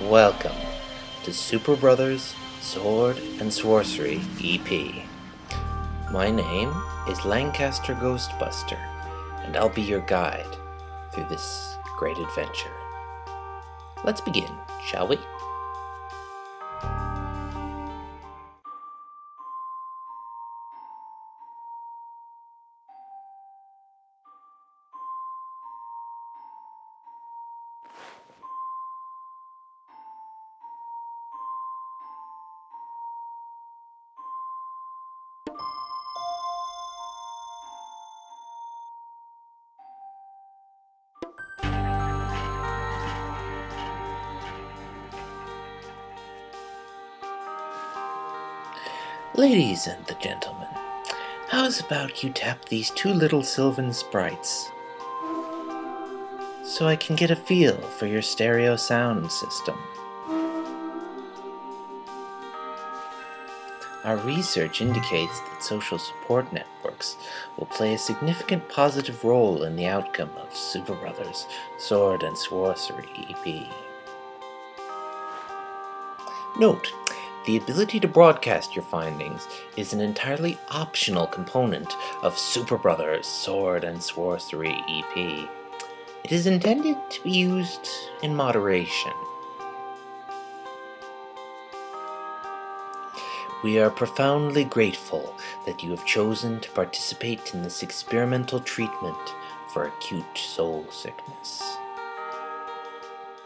Welcome to Superbrothers Sword and Sworcery EP. My name is Lancaster Ghostbuster, and I'll be your guide through this great adventure. Let's begin, shall we? Ladies and the gentlemen, how's about you tap these two little sylvan sprites so I can get a feel for your stereo sound system? Our research indicates that social support networks will play a significant positive role in the outcome of Superbrothers Sword and Sworcery EP. Note, the ability to broadcast your findings is an entirely optional component of Superbrothers Sword and Sworcery EP. It is intended to be used in moderation. We are profoundly grateful that you have chosen to participate in this experimental treatment for acute soul sickness.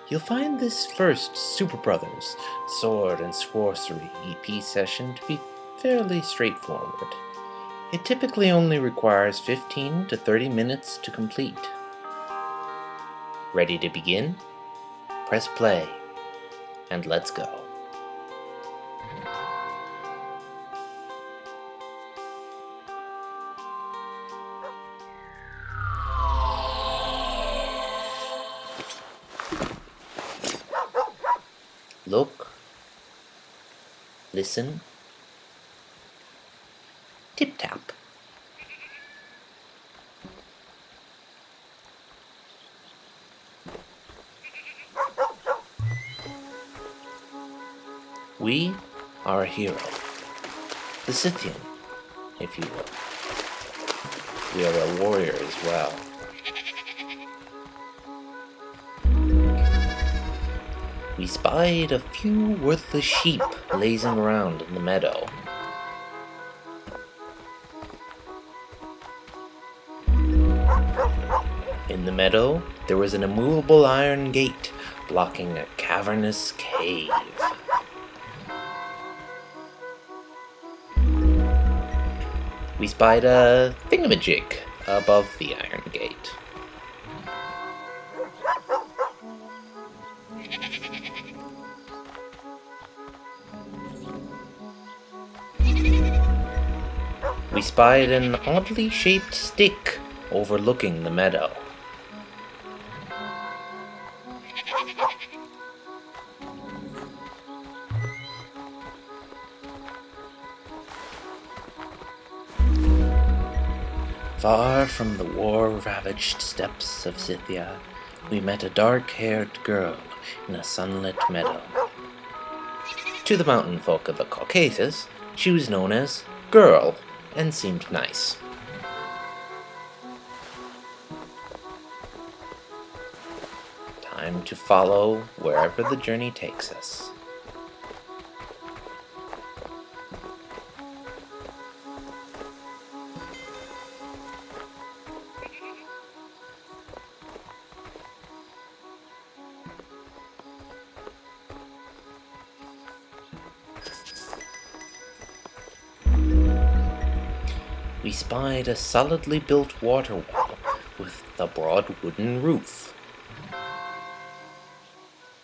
You'll find this first Superbrothers Sword and Sworcery EP session to be fairly straightforward. It typically only requires 15 to 30 minutes to complete. Ready to begin? Press play, and let's go. Look, listen, tip-tap. We are a hero, the Scythian, if you will. We are a warrior as well. We spied a few worthless sheep lazing around in the meadow. In the meadow, there was an immovable iron gate blocking a cavernous cave. We spied a thingamajig above the iron gate. We spied an oddly shaped stick overlooking the meadow. Far from the war-ravaged steppes of Scythia, we met a dark-haired girl in a sunlit meadow. To the mountain folk of the Caucasus, she was known as Girl, and seemed nice. Time to follow wherever the journey takes us. We spied a solidly built water wall with a broad wooden roof.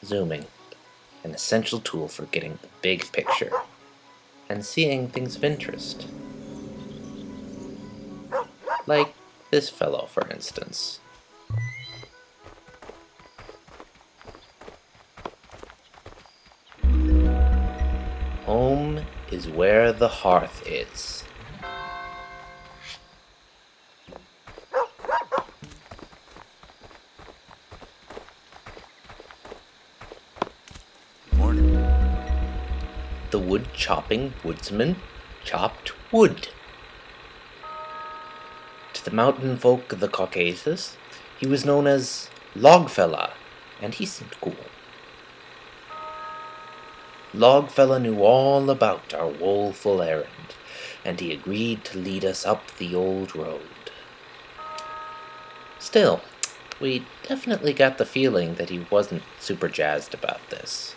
Zooming, an essential tool for getting the big picture and seeing things of interest. Like this fellow, for instance. Home is where the hearth is. the wood-chopping woodsman chopped wood. To the mountain folk of the Caucasus, he was known as Logfella, and he seemed cool. Logfella knew all about our woeful errand, and he agreed to lead us up the old road. Still, we definitely got the feeling that he wasn't super jazzed about this.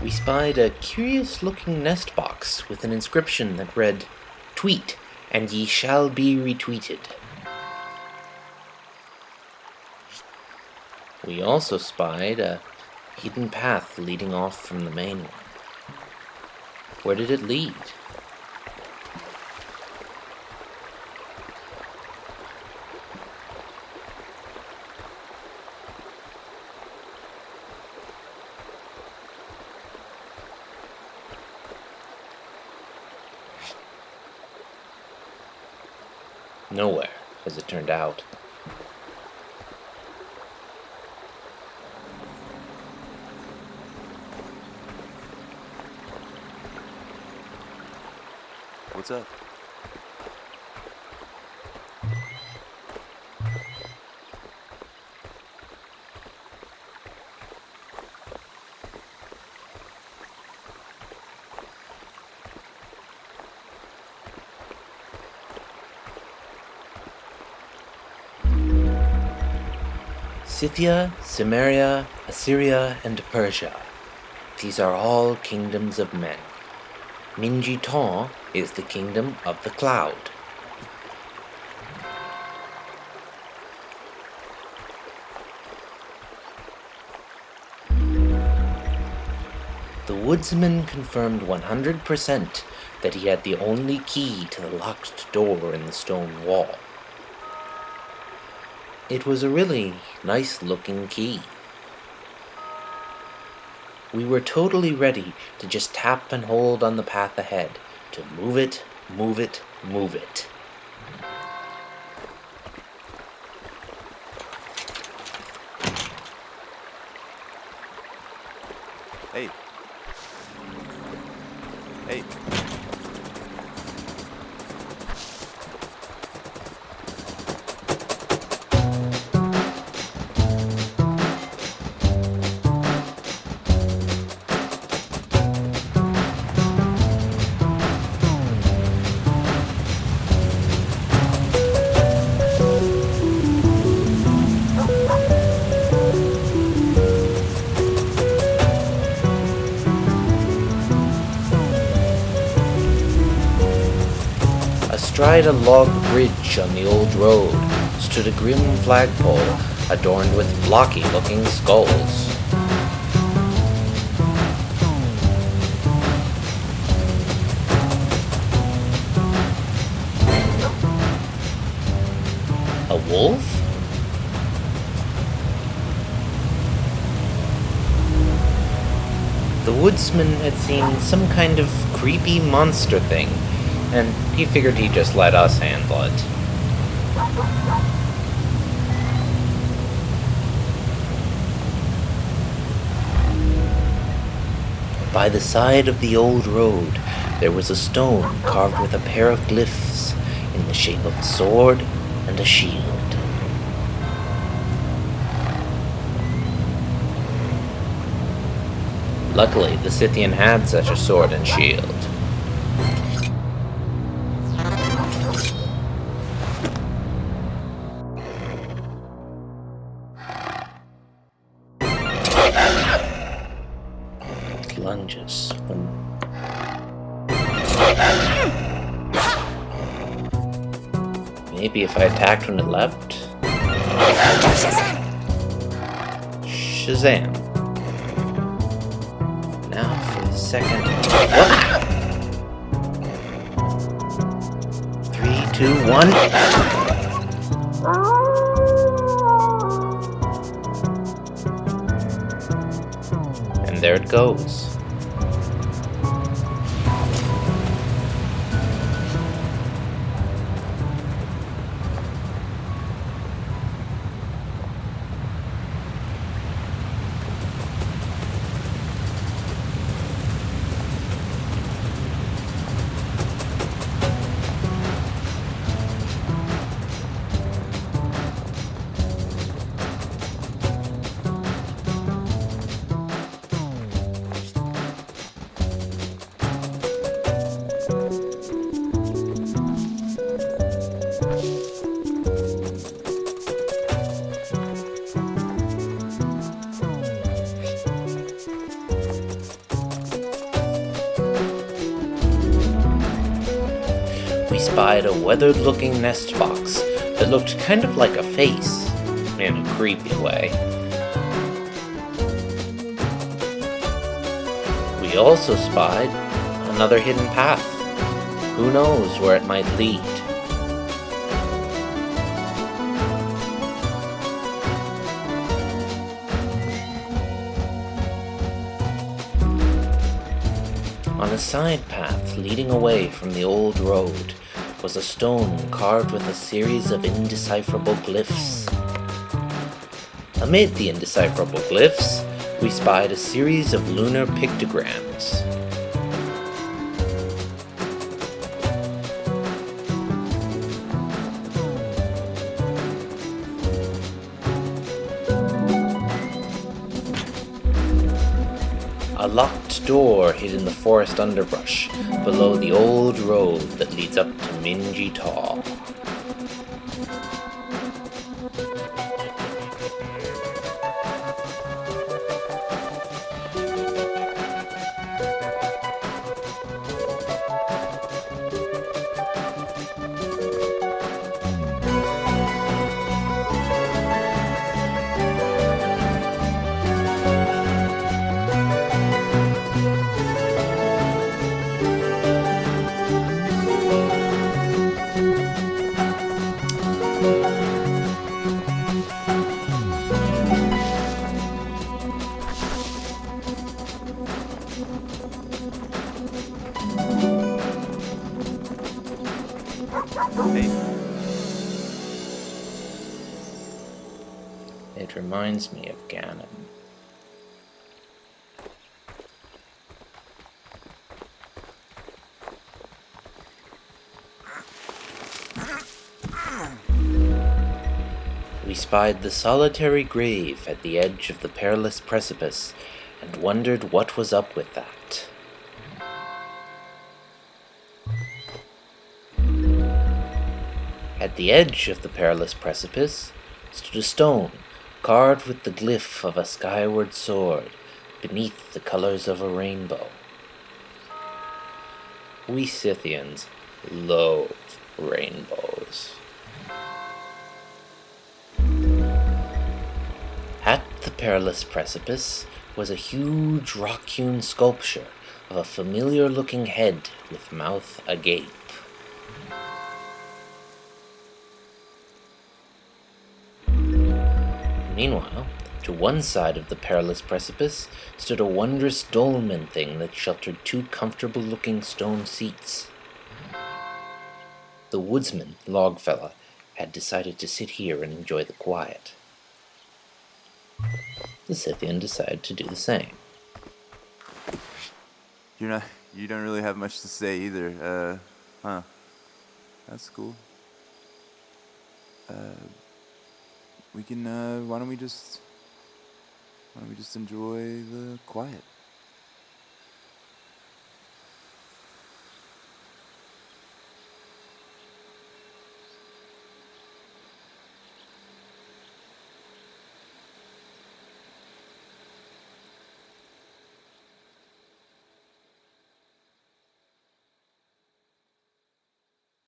We spied a curious-looking nest box with an inscription that read, "Tweet, and ye shall be retweeted." We also spied a hidden path leading off from the main one. Where did it lead? Nowhere, as it turned out. What's up? Scythia, Cimmeria, Assyria, and Persia. These are all kingdoms of men. Minjiton is the kingdom of the cloud. The woodsman confirmed 100% that he had the only key to the locked door in the stone wall. It was a really nice-looking key. We were totally ready to just tap and hold on the path ahead, to move it, move it, move it. Hey. Hey. Astride a log bridge on the old road stood a grim flagpole adorned with blocky-looking skulls. A wolf? The woodsman had seen some kind of creepy monster thing, and he figured he'd just let us handle it. By the side of the old road, there was a stone carved with a pair of glyphs in the shape of a sword and a shield. Luckily, the Scythian had such a sword and shield. Lunges. Maybe if I attacked when it leapt? Shazam. Now for the second. What? 3, 2, 1. And there it goes. We spied a weathered-looking nest box that looked kind of like a face, in a creepy way. We also spied another hidden path. Who knows where it might lead? On a side path leading away from the old road was a stone carved with a series of indecipherable glyphs. Amid the indecipherable glyphs, we spied a series of lunar pictograms. A locked door hid in the forest underbrush below the old road that leads up to Minji Tall. Hey, It reminds me of Ganon. We spied the solitary grave at the edge of the perilous precipice and wondered what was up with that. At the edge of the perilous precipice stood a stone carved with the glyph of a skyward sword beneath the colors of a rainbow. We Scythians loathe rainbows. At the perilous precipice was a huge rock-hewn sculpture of a familiar-looking head with mouth agape. Meanwhile, to one side of the perilous precipice stood a wondrous dolmen thing that sheltered two comfortable-looking stone seats. The woodsman, Logfella, had decided to sit here and enjoy the quiet. The Scythian decided to do the same. you don't really have much to say either. Huh. That's cool. We can, why don't we just enjoy the quiet?